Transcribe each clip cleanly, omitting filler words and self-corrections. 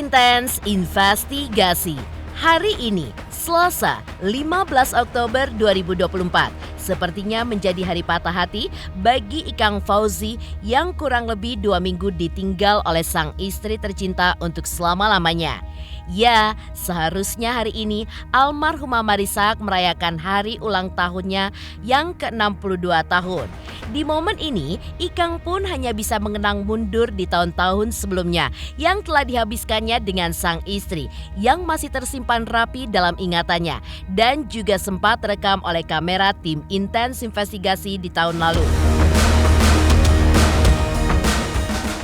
Intens Investigasi. Hari ini, Selasa 15 Oktober 2024, sepertinya menjadi hari patah hati bagi Ikang Fauzi yang kurang lebih 2 minggu ditinggal oleh sang istri tercinta untuk selama-lamanya. Ya, seharusnya hari ini almarhumah Marissa merayakan hari ulang tahunnya yang ke-62 tahun. Di momen ini, Ikang pun hanya bisa mengenang mundur di tahun-tahun sebelumnya yang telah dihabiskannya dengan sang istri yang masih tersimpan rapi dalam ingatannya dan juga sempat terekam oleh kamera tim Intens Investigasi di tahun lalu.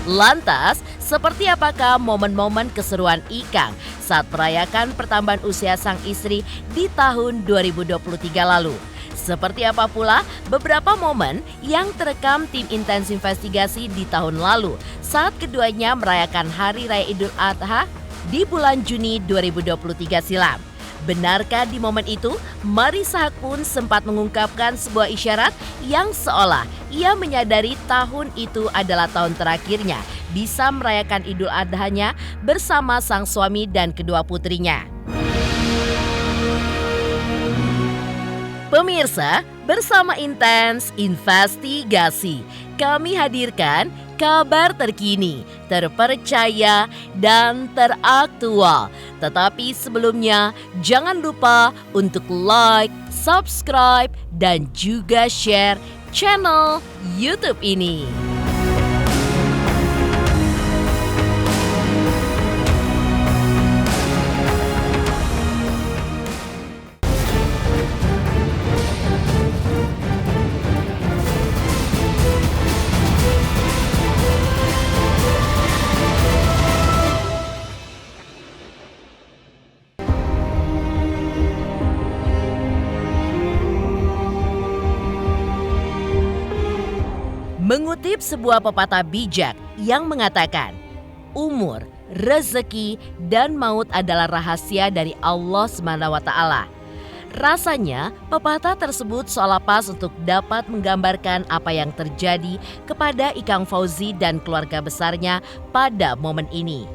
Lantas, seperti apakah momen-momen keseruan Ikang saat merayakan pertambahan usia sang istri di tahun 2023 lalu? Seperti apa pula beberapa momen yang terekam tim Intens Investigasi di tahun lalu saat keduanya merayakan Hari Raya Idul Adha di bulan Juni 2023 silam? Benarkah di momen itu, Marissa pun sempat mengungkapkan sebuah isyarat yang seolah ia menyadari tahun itu adalah tahun terakhirnya bisa merayakan Idul Adha-nya bersama sang suami dan kedua putrinya. Pemirsa, bersama Intens Investigasi, kami hadirkan kabar terkini, terpercaya, dan teraktual. Tetapi sebelumnya, jangan lupa untuk like, subscribe, dan juga share channel YouTube ini. Mengutip sebuah pepatah bijak yang mengatakan, umur, rezeki, dan maut adalah rahasia dari Allah SWT. Rasanya, pepatah tersebut seolah pas untuk dapat menggambarkan apa yang terjadi kepada Ikang Fauzi dan keluarga besarnya pada momen ini.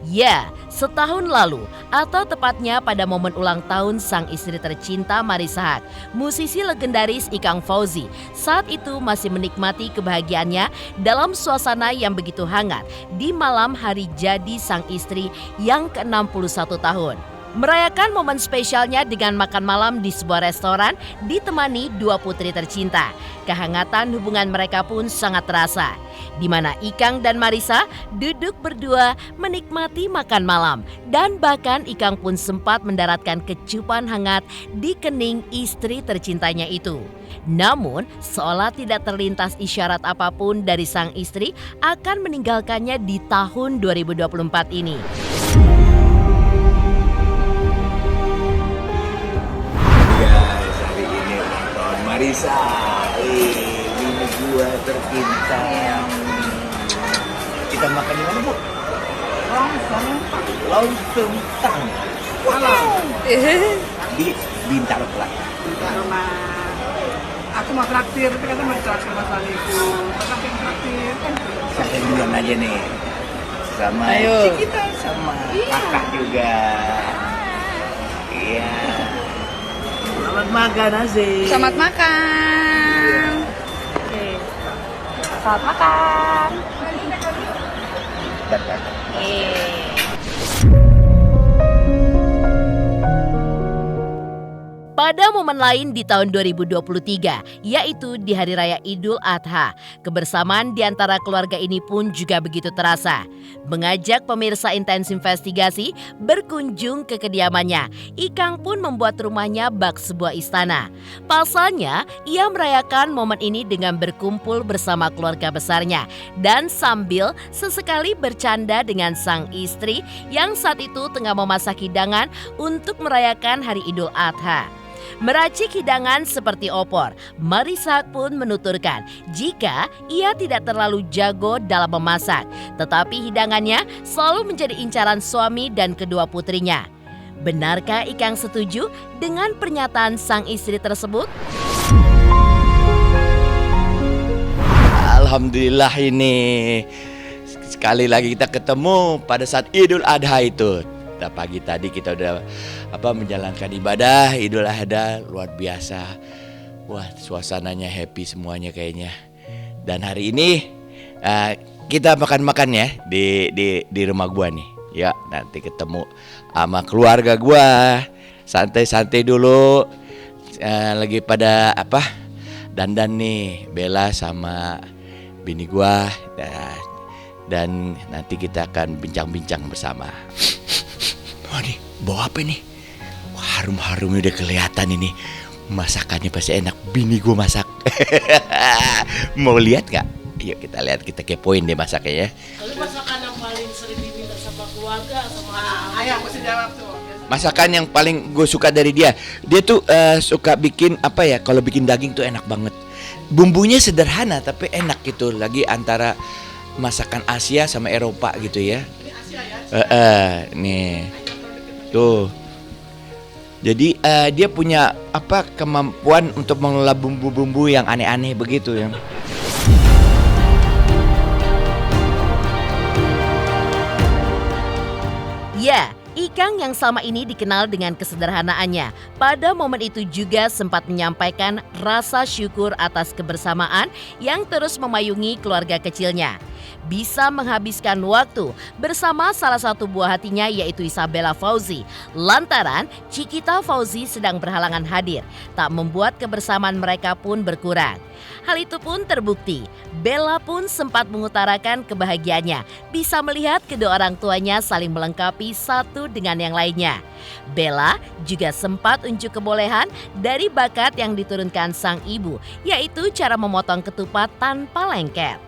Ya, setahun lalu atau tepatnya pada momen ulang tahun sang istri tercinta Marissa, musisi legendaris Ikang Fauzi saat itu masih menikmati kebahagiaannya dalam suasana yang begitu hangat di malam hari jadi sang istri yang ke-61 tahun. Merayakan momen spesialnya dengan makan malam di sebuah restoran ditemani dua putri tercinta. Kehangatan hubungan mereka pun sangat terasa, di mana Ikang dan Marissa duduk berdua menikmati makan malam. Dan bahkan Ikang pun sempat mendaratkan kecupan hangat di kening istri tercintanya itu. Namun, seolah tidak terlintas isyarat apapun dari sang istri akan meninggalkannya di tahun 2024 ini. Marissa, ini gua tercinta. Kita makan di mana, Bu? Lontong. Wow. Di Bintaro Plaza. Bintaro mah. Aku mau traktir, tapi kata mau traktir Mas Aliku. Tapi yang traktir kan. Saya duluan aja nih. Sama kita, sama kakak juga. Iya. Selamat makan, Aziz. Selamat makan. Oke. Selamat makan. Pada momen lain di tahun 2023, yaitu di Hari Raya Idul Adha, kebersamaan di antara keluarga ini pun juga begitu terasa. Mengajak pemirsa Intens Investigasi berkunjung ke kediamannya, Ikang pun membuat rumahnya bak sebuah istana. Pasalnya, ia merayakan momen ini dengan berkumpul bersama keluarga besarnya dan sambil sesekali bercanda dengan sang istri yang saat itu tengah memasak hidangan untuk merayakan Hari Idul Adha. Meracik hidangan seperti opor, Marissa pun menuturkan jika ia tidak terlalu jago dalam memasak, tetapi hidangannya selalu menjadi incaran suami dan kedua putrinya. Benarkah Ikang setuju dengan pernyataan sang istri tersebut? Alhamdulillah ini Sekali lagi kita ketemu pada saat Idul Adha itu. Pagi tadi kita udah menjalankan ibadah Idul Adha luar biasa. Wah, suasananya happy semuanya kayaknya. Dan hari ini kita makan-makan ya di rumah gua nih. Ya, nanti ketemu sama keluarga gua. Santai-santai dulu. Lagi pada dandan nih, Bella sama bini gua. Dan nanti kita akan bincang-bincang bersama. Wah nih, bawa apa nih? Wah, harum-harumnya udah kelihatan ini. Masakannya pasti enak, bini gua masak. Mau lihat gak? Yuk kita lihat, kita kepoin deh masaknya ya. Lalu masakan yang paling sering diminta sama keluarga sama Ayah mesti jawab tuh. Masakan yang paling gue suka dari dia tuh suka bikin kalau bikin daging tuh enak banget. Bumbunya sederhana tapi enak gitu. Lagi antara masakan Asia sama Eropa gitu ya. Ini Asia ya? Nih tuh. Jadi dia punya kemampuan untuk mengelola bumbu-bumbu yang aneh-aneh begitu ya. Ya, Ikang yang selama ini dikenal dengan kesederhanaannya, pada momen itu juga sempat menyampaikan rasa syukur atas kebersamaan yang terus memayungi keluarga kecilnya. Bisa menghabiskan waktu bersama salah satu buah hatinya yaitu Isabella Fauzi. Lantaran Cikita Fauzi sedang berhalangan hadir, tak membuat kebersamaan mereka pun berkurang. Hal itu pun terbukti. Bella pun sempat mengutarakan kebahagiaannya bisa melihat kedua orang tuanya saling melengkapi satu dengan yang lainnya. Bella juga sempat unjuk kebolehan dari bakat yang diturunkan sang ibu, yaitu cara memotong ketupat tanpa lengket.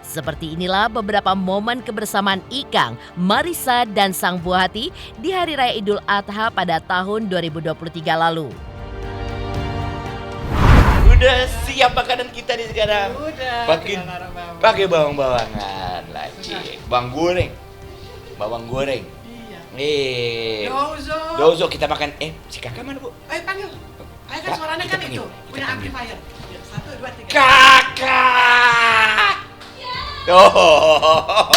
Seperti inilah beberapa momen kebersamaan Ikang, Marissa, dan sang buah hati di Hari Raya Idul Adha pada tahun 2023 lalu. Udah siap makanan kita nih sekarang. Udah. Pakai bawang-bawangan lagi. Bawang goreng. Iya. Nih. Dozo. Dozo kita makan. Si kakak mana, Bu? Ayo panggil. Ayo kan suaranya Kita kan panggil. itu. Kita Punya panggil. amplifier. 1, 2, 3. Kakak. Oh.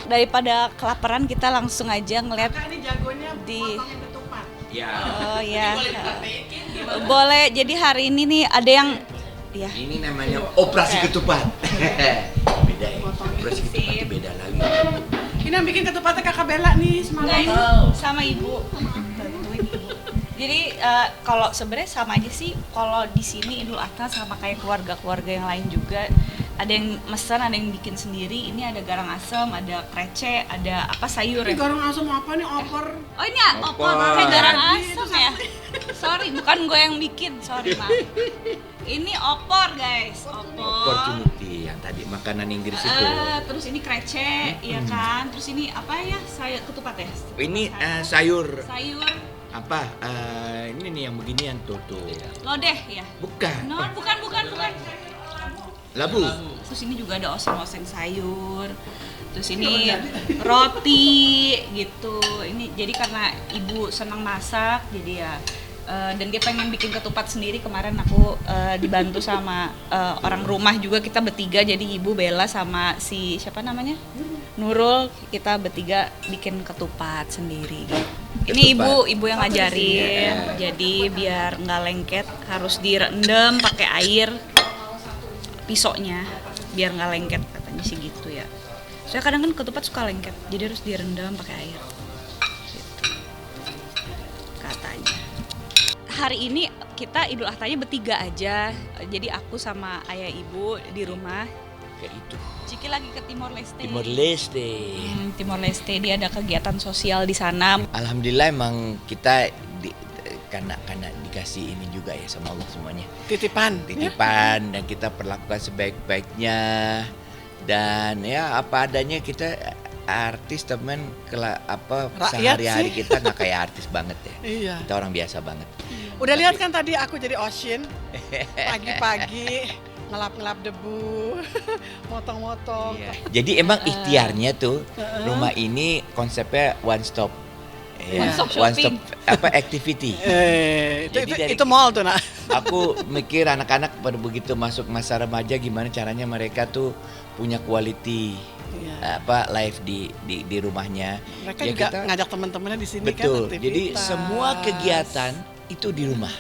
Daripada kelaparan kita langsung aja ngeliat Kakak ini jagonya di- potongin ketupat. Ya. oh ya boleh. Jadi hari ini nih ada yang ya Ini namanya operasi ketupat. Beda ya. Operasi ketupat itu beda lagi. Ini yang bikin ketupatnya Kakak Bella nih semalam. enggak ini sama ibu bantuin ibu. Jadi kalau sebenarnya sama aja sih, kalau di sini Idul Adha sama kayak keluarga-keluarga yang lain juga. Ada yang mesen, ada yang bikin sendiri. Ini ada garang asem, ada krece, ada sayur Ini ya. garang asam apa nih? Opor. Oh ini opor, kayak garang asem ya. Sorry, bukan gue yang bikin, sorry maaf. Ini opor guys, opor. Opportunity yang tadi makanan Inggris itu. Terus ini krece, iya kan. Terus ini apa ya? Sayur ketupat ya. Ini sayur Sayur ini nih yang beginian tuh. lodeh ya. Bukan. No, bukan. Labu. Terus ini juga ada oseng-oseng sayur. Terus ini roti gitu. Ini jadi karena ibu senang masak, jadi ya dan dia pengen bikin ketupat sendiri. Kemarin aku dibantu sama orang rumah juga, kita bertiga. Jadi ibu, Bella, sama si siapa namanya? Nurul, kita bertiga bikin ketupat sendiri. Ini ibu yang ngajarin. Jadi biar nggak lengket harus direndam pakai air pisoknya biar nggak lengket, katanya sih gitu ya. Soalnya kadang kan ketupat suka lengket, jadi harus direndam pakai air. Gitu. Katanya. Hari ini kita Idul Adhanya bertiga aja. Jadi aku sama ayah ibu di rumah. Kayak itu. Ciki lagi ke Timor Leste. Timor Leste. Dia ada kegiatan sosial di sana. Alhamdulillah emang kita karena dikasih ini juga ya sama Allah semuanya. Titipan. Dan kita perlakukan sebaik-baiknya. Dan ya apa adanya, kita artis temen sehari-hari sih. kita nggak kayak artis banget ya. Iya. Kita orang biasa banget. Udah lihat kan tadi aku jadi Ocean pagi-pagi ngelap-ngelap debu, motong-motong. Iya. Jadi emang ikhtiarnya tuh rumah ini konsepnya one stop One stop shopping. Activity. Jadi Itu mall tuh, nak. Aku mikir anak-anak pada begitu masuk masa remaja gimana caranya mereka tuh punya quality life di rumahnya. Mereka Ya, juga kita- ngajak teman-temannya di sini Betul. kan. Jadi aktivitas. semua kegiatan itu di rumah.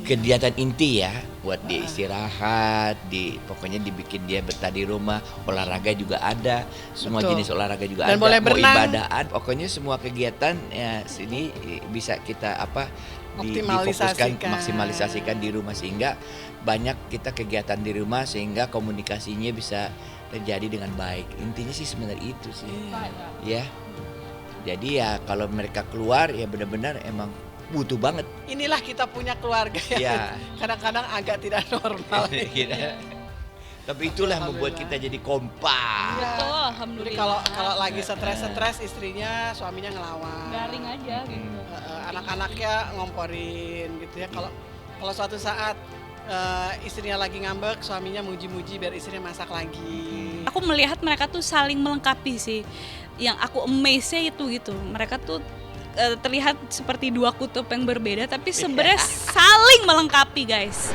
Kegiatan inti ya, buat dia istirahat, pokoknya dibikin dia betah di rumah. Olahraga juga ada, semua Betul. jenis olahraga juga Dan ada. boleh Mau berenang. ibadah ada. Pokoknya semua kegiatan ya sini bisa kita difokuskan, maksimalisasikan di rumah sehingga banyak kita kegiatan di rumah sehingga komunikasinya bisa terjadi dengan baik. Intinya sih sebenarnya itu sih. Ya. Jadi ya kalau mereka keluar ya benar-benar emang butuh banget. Inilah kita punya keluarga yang Ya. kadang-kadang agak tidak normal. Tapi itulah yang membuat kita jadi kompak. Betul, Jadi alhamdulillah. kalau lagi stres istrinya, suaminya ngelawan. Garing aja gitu. Anak-anaknya ngomporin gitu ya. Kalau suatu saat istrinya lagi ngambek, suaminya muji-muji biar istrinya masak lagi. Aku melihat mereka tuh saling melengkapi sih. Yang aku amaze-nya itu gitu. Mereka tuh terlihat seperti dua kutub yang berbeda tapi sebenarnya saling melengkapi, guys.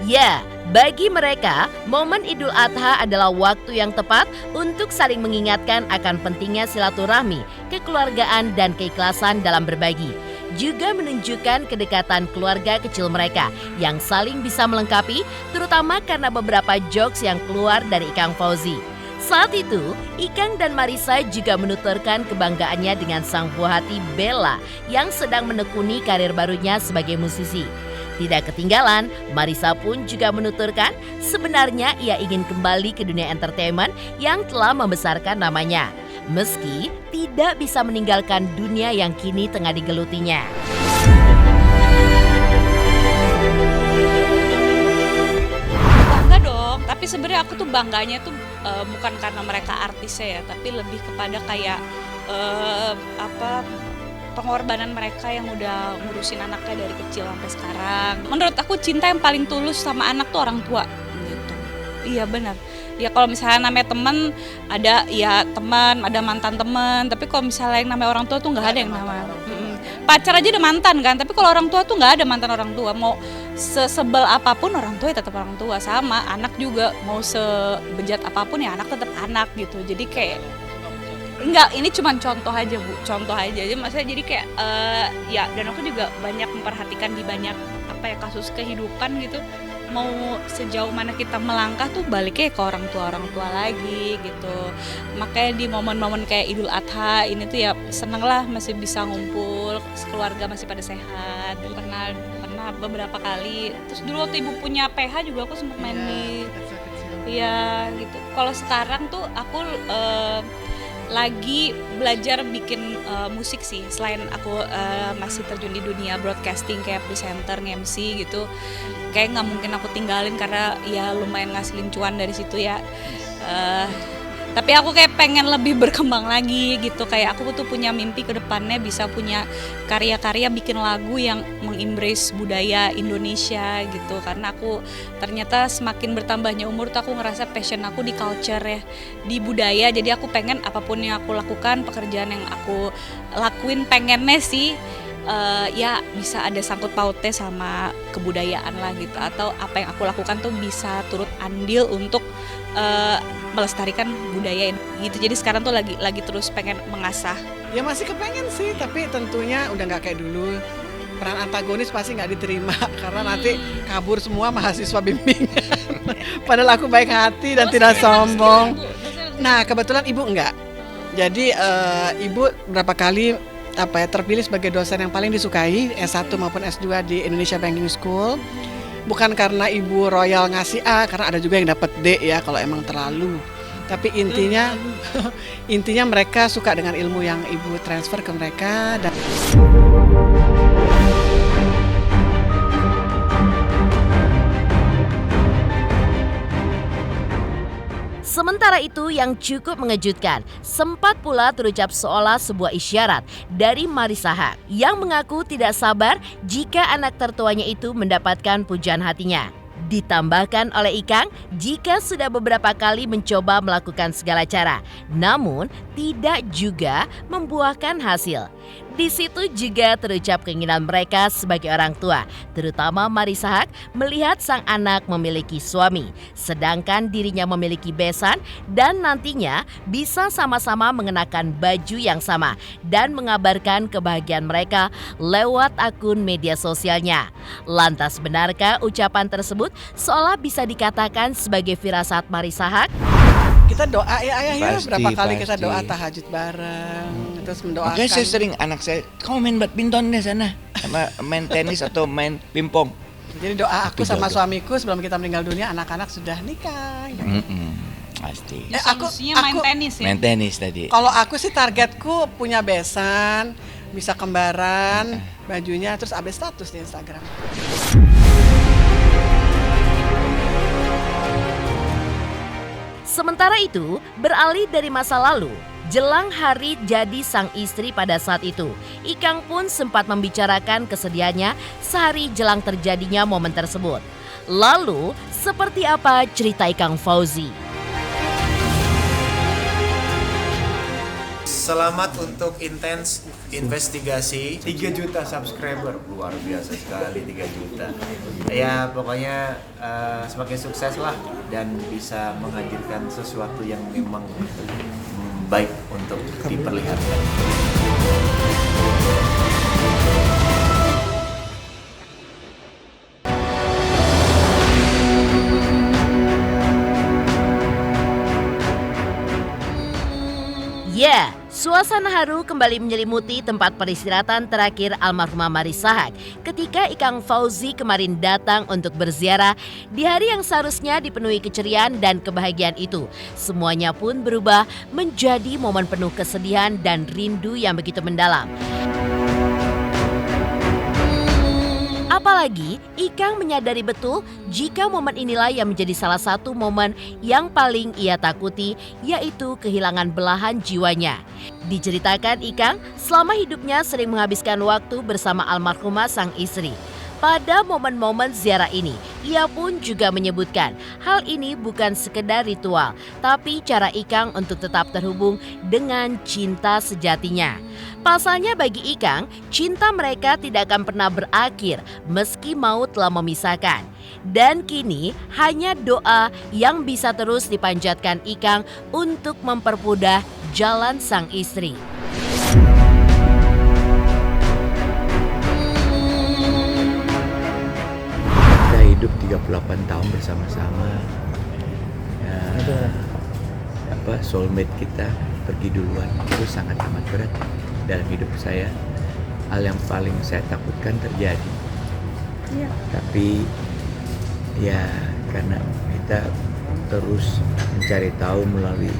Ya, bagi mereka, momen Idul Adha adalah waktu yang tepat untuk saling mengingatkan akan pentingnya silaturahmi, kekeluargaan, dan keikhlasan dalam berbagi. Juga menunjukkan kedekatan keluarga kecil mereka yang saling bisa melengkapi, terutama karena beberapa jokes yang keluar dari Ikang Fauzi. Saat itu, Ikang dan Marissa juga menuturkan kebanggaannya dengan sang buah hati Bella yang sedang menekuni karir barunya sebagai musisi. Tidak ketinggalan, Marissa pun juga menuturkan sebenarnya ia ingin kembali ke dunia entertainment yang telah membesarkan namanya, meski tidak bisa meninggalkan dunia yang kini tengah digelutinya. Bangga dong, tapi sebenarnya aku tuh bangganya tuh bukan karena mereka artisnya ya, tapi lebih kepada kayak pengorbanan mereka yang udah ngurusin anaknya dari kecil sampai sekarang. Menurut aku cinta yang paling tulus sama anak tuh orang tua gitu. Iya benar. Ya kalau misalnya namanya teman, ada ya teman, ada mantan teman. Tapi kalau misalnya yang namanya orang tua tuh nggak ada yang namanya. Pacar aja ada mantan kan, tapi kalau orang tua tuh nggak ada mantan orang tua. Mau sesebel apapun orang tua ya tetap orang tua, sama anak juga mau sebejat apapun ya anak tetap anak gitu. Jadi kayak enggak, ini cuma contoh aja Bu, contoh aja. Maksudnya jadi kayak ya, dan aku juga banyak memperhatikan di banyak kasus kehidupan gitu. Mau sejauh mana kita melangkah tuh baliknya ke orang tua lagi gitu. Makanya di momen-momen kayak Idul Adha ini tuh ya seneng lah masih bisa ngumpul, keluarga masih pada sehat. Pernah beberapa kali. Terus dulu waktu ibu punya PH juga aku sempat main di iya gitu. Kalau sekarang tuh aku lagi belajar bikin musik sih. Selain aku masih terjun di dunia broadcasting kayak presenter, nge-MC gitu, kayak nggak mungkin aku tinggalin karena ya lumayan ngasilin cuan dari situ ya. Tapi aku kayak pengen lebih berkembang lagi gitu. Kayak aku tuh punya mimpi ke depannya bisa punya karya-karya bikin lagu yang mengembrace budaya Indonesia gitu. Karena aku ternyata semakin bertambahnya umur tuh aku ngerasa passion aku di culture ya, di budaya. Jadi aku pengen apapun yang aku lakukan, pekerjaan yang aku lakuin pengennya sih ya bisa ada sangkut pautnya sama kebudayaan lah gitu. Atau apa yang aku lakukan tuh bisa turut andil untuk melestarikan budaya ini gitu. Jadi sekarang tuh lagi terus pengen mengasah. Ya masih kepengen sih, tapi tentunya udah nggak kayak dulu. Peran antagonis pasti nggak diterima karena nanti kabur semua mahasiswa bimbingan. Padahal aku baik hati dan tidak sombong. Nah kebetulan ibu enggak. Jadi ibu berapa kali terpilih sebagai dosen yang paling disukai S1 maupun S2 di Indonesia Banking School. Bukan karena ibu royal ngasih A, karena ada juga yang dapat D ya kalau emang terlalu. Tapi intinya mereka suka dengan ilmu yang ibu transfer ke mereka. Dan Sementara itu yang cukup mengejutkan, sempat pula terucap seolah sebuah isyarat dari Marissa Haque yang mengaku tidak sabar jika anak tertuanya itu mendapatkan pujian hatinya. Ditambahkan oleh Ikang, jika sudah beberapa kali mencoba melakukan segala cara, namun tidak juga membuahkan hasil. Di situ juga terucap keinginan mereka sebagai orang tua, terutama Marissa Haque melihat sang anak memiliki suami, sedangkan dirinya memiliki besan dan nantinya bisa sama-sama mengenakan baju yang sama dan mengabarkan kebahagiaan mereka lewat akun media sosialnya. Lantas benarkah ucapan tersebut seolah bisa dikatakan sebagai firasat Marissa Haque? Kita doa ya ayah ya, Pasti, berapa kali kita pasti. doa tahajud bareng, terus mendoakan. Makanya saya sering anak saya, kamu main badminton deh sana, sama main tenis atau main pingpong. Jadi doa aku Tapi sama jodoh. suamiku sebelum kita meninggal dunia, anak-anak sudah nikah. Ya. Pasti. Solusinya main tenis ya. Main tenis tadi. Kalau aku sih targetku punya besan, bisa kembaran, bajunya terus update status di Instagram. Sementara itu, beralih dari masa lalu, jelang hari jadi sang istri pada saat itu, Ikang pun sempat membicarakan kesedihannya sehari jelang terjadinya momen tersebut. Lalu, seperti apa cerita Ikang Fauzi? Selamat untuk intens investigasi 3 juta subscriber, luar biasa sekali 3 juta. Ya pokoknya semakin sukses lah dan bisa menghadirkan sesuatu yang memang baik untuk diperlihatkan. Ya, suasana haru kembali menyelimuti tempat peristirahatan terakhir almarhumah Marissa Haque ketika Ikang Fauzi kemarin datang untuk berziarah di hari yang seharusnya dipenuhi keceriaan dan kebahagiaan itu. Semuanya pun berubah menjadi momen penuh kesedihan dan rindu yang begitu mendalam. Apalagi Ikang menyadari betul jika momen inilah yang menjadi salah satu momen yang paling ia takuti, yaitu kehilangan belahan jiwanya. Diceritakan Ikang selama hidupnya sering menghabiskan waktu bersama almarhumah sang istri. Pada momen-momen ziarah ini, ia pun juga menyebutkan hal ini bukan sekedar ritual, tapi cara Ikang untuk tetap terhubung dengan cinta sejatinya. Pasalnya bagi Ikang, cinta mereka tidak akan pernah berakhir meski maut telah memisahkan. Dan kini hanya doa yang bisa terus dipanjatkan Ikang untuk mempermudah jalan sang istri. Kita hidup 38 tahun bersama-sama. Ya, soulmate kita pergi duluan itu sangat amat berat dalam hidup saya. Hal yang paling saya takutkan terjadi. Tapi ya karena kita terus mencari tahu melalui,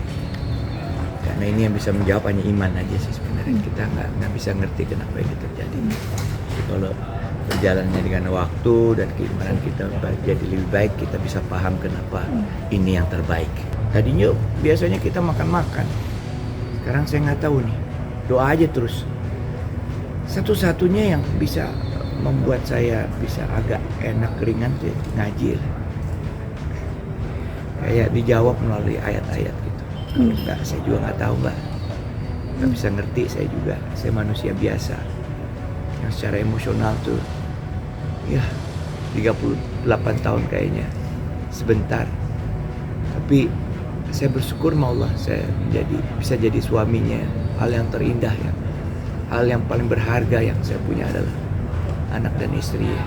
karena ini yang bisa menjawab hanya iman aja sih sebenarnya. Kita nggak bisa ngerti kenapa ini terjadi. Jadi kalau berjalannya dengan waktu dan keimanan kita jadi lebih baik, kita bisa paham kenapa ini yang terbaik. Tadinya biasanya kita makan-makan, sekarang saya nggak tahu nih, doa aja terus. Satu-satunya yang bisa membuat saya bisa agak enak ringan sih ngaji. Kayak dijawab melalui ayat-ayat gitu. Kalau enggak, saya juga nggak tahu Mbak. Nggak bisa ngerti saya juga. Saya manusia biasa yang secara emosional tuh ya 38 tahun kayaknya sebentar. Tapi saya bersyukur sama Allah, saya bisa jadi suaminya. Hal yang terindah ya, hal yang paling berharga yang saya punya adalah anak dan istri ya.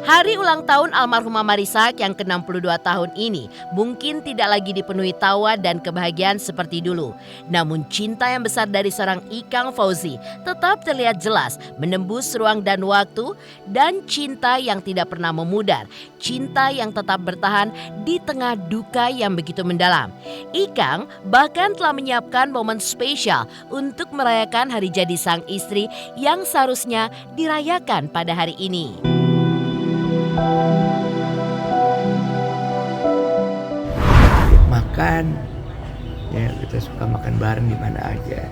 Hari ulang tahun almarhumah Marissa Haque yang ke-62 tahun ini mungkin tidak lagi dipenuhi tawa dan kebahagiaan seperti dulu. Namun cinta yang besar dari seorang Ikang Fauzi tetap terlihat jelas menembus ruang dan waktu, dan cinta yang tidak pernah memudar, cinta yang tetap bertahan di tengah duka yang begitu mendalam. Ikang bahkan telah menyiapkan momen spesial untuk merayakan hari jadi sang istri yang seharusnya dirayakan pada hari ini. Makan ya, kita suka makan bareng di mana aja,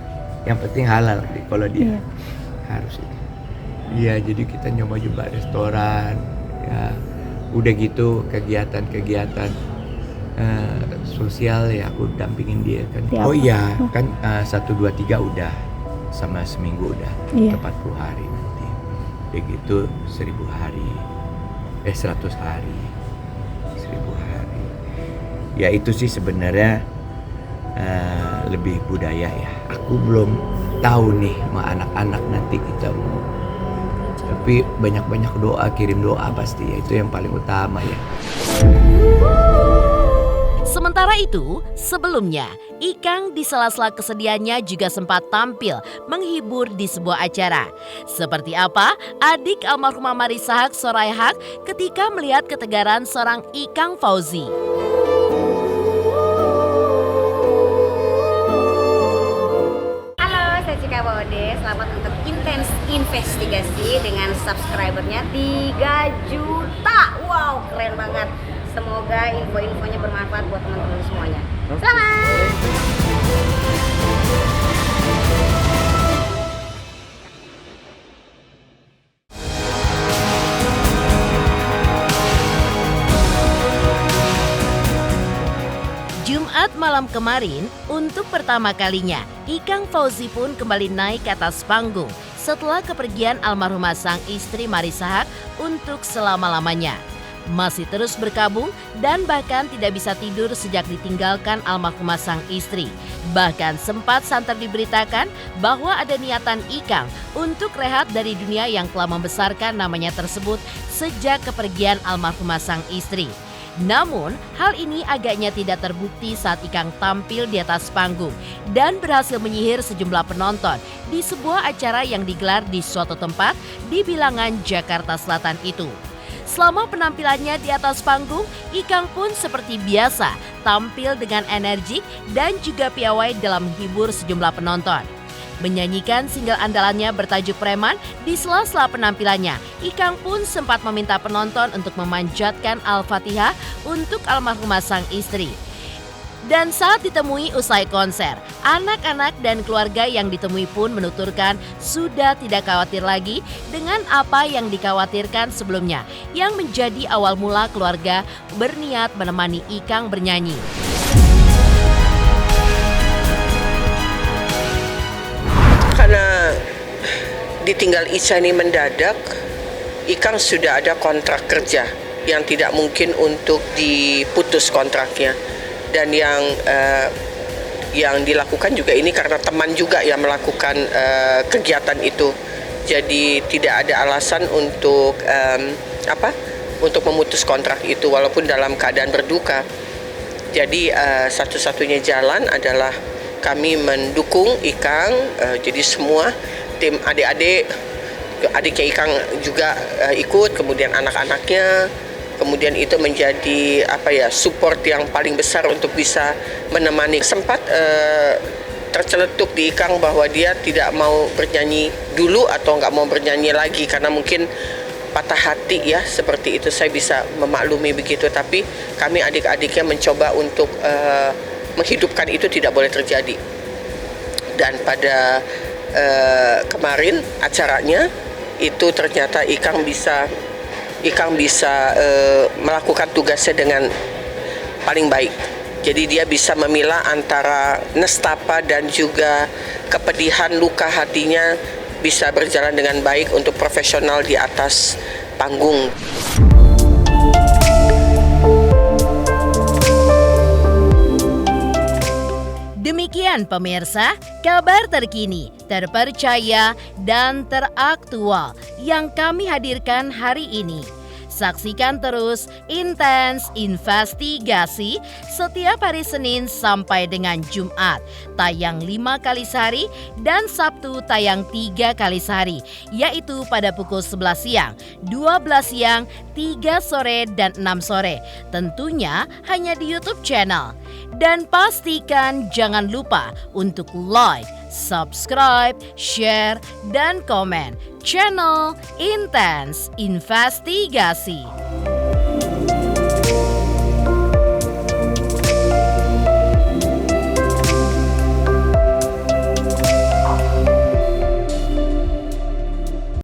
yang penting halal kalau dia harus itu. Iya, jadi kita nyoba restoran, ya. Udah gitu kegiatan-kegiatan sosial ya aku dampingin dia kan. Tiap. Oh iya, kan 1, 2, 3 udah, sama seminggu udah, Iya. 40 hari nanti. Udah gitu 1000 hari, 100 hari, 1000 hari. Ya itu sih sebenarnya lebih budaya ya. Aku belum tahu nih sama anak-anak nanti kita mau. Tapi banyak-banyak doa, kirim doa pasti ya, itu yang paling utama ya. Sementara itu, sebelumnya Ikang di sela-sela kesedihannya juga sempat tampil menghibur di sebuah acara. Seperti apa adik almarhumah Marissa Haque, Soraya Haque, ketika melihat ketegaran seorang Ikang Fauzi. Halo, saya Cika Bode. Selamat untuk Intens Investigasi dengan subscribernya 3 juta. Wow, keren banget. Semoga info-infonya bermanfaat buat teman-teman semuanya. Selamat! Jumat malam kemarin, untuk pertama kalinya, Ikang Fauzi pun kembali naik ke atas panggung setelah kepergian almarhumah sang istri Marissa Haque untuk selama-lamanya. Masih terus berkabung dan bahkan tidak bisa tidur sejak ditinggalkan almarhumah sang istri. Bahkan sempat santer diberitakan bahwa ada niatan Ikang untuk rehat dari dunia yang telah membesarkan namanya tersebut sejak kepergian almarhumah sang istri. Namun, hal ini agaknya tidak terbukti saat Ikang tampil di atas panggung dan berhasil menyihir sejumlah penonton di sebuah acara yang digelar di suatu tempat di Bilangan, Jakarta Selatan itu. Selama penampilannya di atas panggung, Ikang pun seperti biasa tampil dengan energik dan juga piawai dalam menghibur sejumlah penonton. Menyanyikan single andalannya bertajuk Preman, di sela-sela penampilannya, Ikang pun sempat meminta penonton untuk memanjatkan Al-Fatihah untuk almarhumah sang istri. Dan saat ditemui usai konser, anak-anak dan keluarga yang ditemui pun menuturkan sudah tidak khawatir lagi dengan apa yang dikhawatirkan sebelumnya, yang menjadi awal mula keluarga berniat menemani Ikang bernyanyi. Karena ditinggal Ica ini mendadak, Ikang sudah ada kontrak kerja yang tidak mungkin untuk diputus kontraknya. Dan yang dilakukan juga ini karena teman juga yang melakukan kegiatan itu. Jadi tidak ada alasan untuk untuk memutus kontrak itu walaupun dalam keadaan berduka. Jadi satu-satunya jalan adalah kami mendukung Ikang, jadi semua tim adiknya Ikang juga ikut, kemudian anak-anaknya, kemudian itu menjadi support yang paling besar untuk bisa menemani. Sempat terceletuk di Ikang bahwa dia tidak mau bernyanyi dulu atau nggak mau bernyanyi lagi karena mungkin patah hati ya, seperti itu. Saya bisa memaklumi begitu, tapi kami adik-adiknya mencoba untuk menghidupkan itu tidak boleh terjadi. Dan pada kemarin acaranya itu ternyata Ikang bisa melakukan tugasnya dengan paling baik. Jadi dia bisa memilah antara nestapa dan juga kepedihan, luka hatinya bisa berjalan dengan baik untuk profesional di atas panggung. Demikian pemirsa, kabar terkini, terpercaya, dan teraktual yang kami hadirkan hari ini. Saksikan terus Intens Investigasi setiap hari Senin sampai dengan Jumat, tayang 5 kali sehari dan Sabtu tayang 3 kali sehari, yaitu pada pukul 11 siang, 12 siang, 3 sore, dan 6 sore. Tentunya hanya di YouTube channel. Dan pastikan jangan lupa untuk like, subscribe, share, dan komen channel Intens Investigasi.